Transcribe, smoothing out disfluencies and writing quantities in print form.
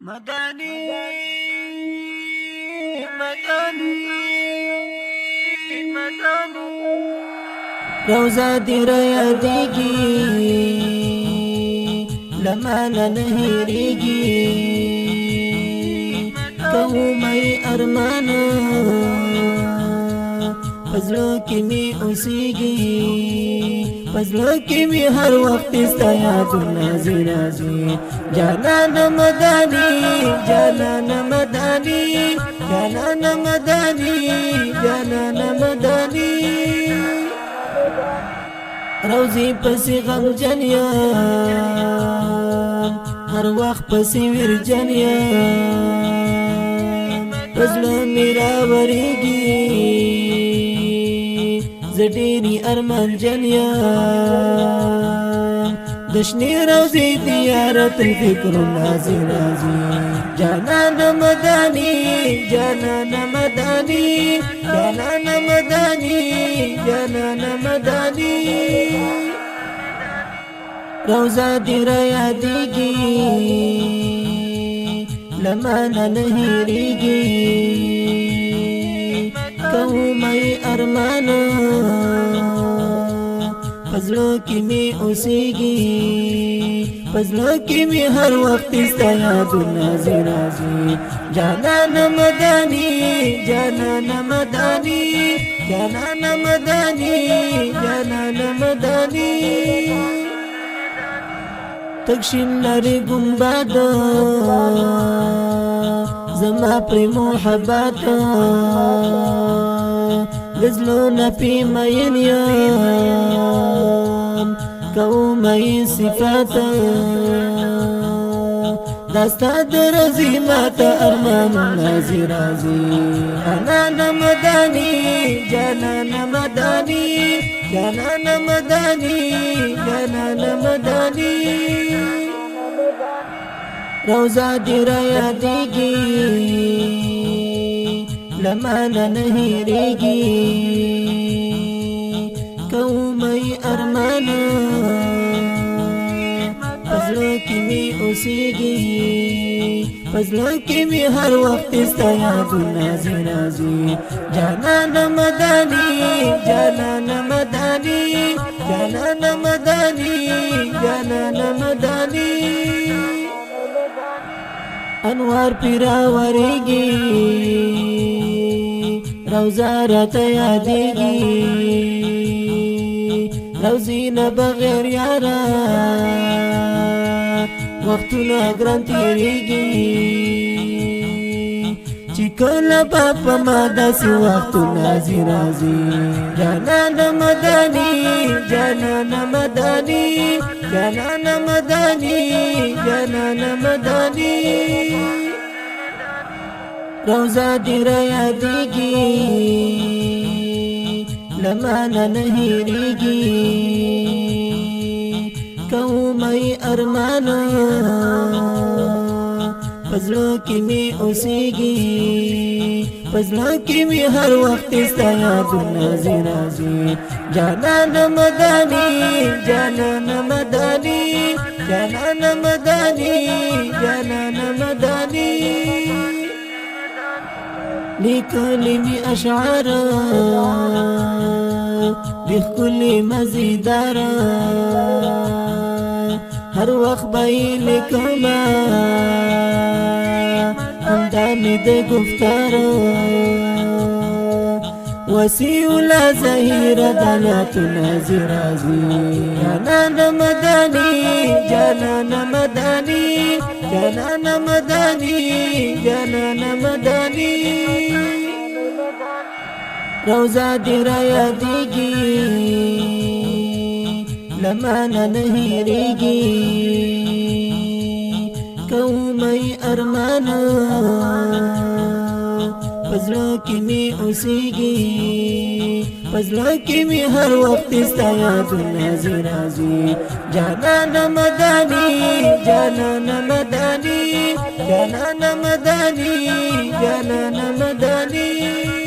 مدانی مدانی مدانی روزا دی را یادیگی لمانا نهیریگی کومی ارمانا پزلو کی می اوسیگی پزلو کی می ہر وقت استا یادنا زیرازی جانان مدانی جانان مدانی جانان مدانی جانان مدانی روزی پسی غم جنیان ہر وقت پسی ور جنیان پزلو میرا وریگی زديري أرمان جنيان دشني روزي ديارة الفكر نازي نازي جانان مداني جانان مداني جانان مداني جانان مداني روزا دي رياديكي لما نهيريكي کومی ارمانا پزلو کی می اوسیگی پزلو کی می ہر وقت استا یادنا زیرازی جانان مدانی جانان مدانی جانان مدانی جانان مدانی تکشین لاری گنبادا زما پر محبتا غزلونا في مينيان كومي صفاتا داستا درزي ماتا أرمان نازي رازي جانان مداني جانان مداني جانان مداني جانان مداني روزا دی را یادیگی لمانا نهیریگی کومی ارمانا پزلو کی می اوسیگی پزلو کی می ہر وقت استا یادنا زیرازی جانان مدانی جانان مدانی جانان مدانی جانان مدانی انوار پیرا وریگی روزا رات یادیگی روزی نبغیر یارا وقتنا گران تیریگی چی کلا پاپا مادا سی وقتنا زیرازی جانان مدانی جانان مدانی جانان مدانی جانان مدانی روزا دی را یادیگی لمانا نهیریگی کومی ارمانا پزلو کی می اوسیگی پزلو کی می ہر وقت استا یادنا زیرازی جانان مدانی جانان مدانی جانان مدانی جانان مدانی لكل أشعار بكل مزيدارا هر وقت بيلكما همدامي دي گفتارا وسيولا زهيرة دلاتنا زرازي جانان مداني جانان مداني جانان مداني جانان مداني روزا دی را یادیگی لمانا نهیریگی کومی ارمانا پزلو کی می اوسیگی پزلو کی می ہر وقت استا یادنا زیرازی جانان مدانی جانان مدانی جانان مدانی جانان مدانی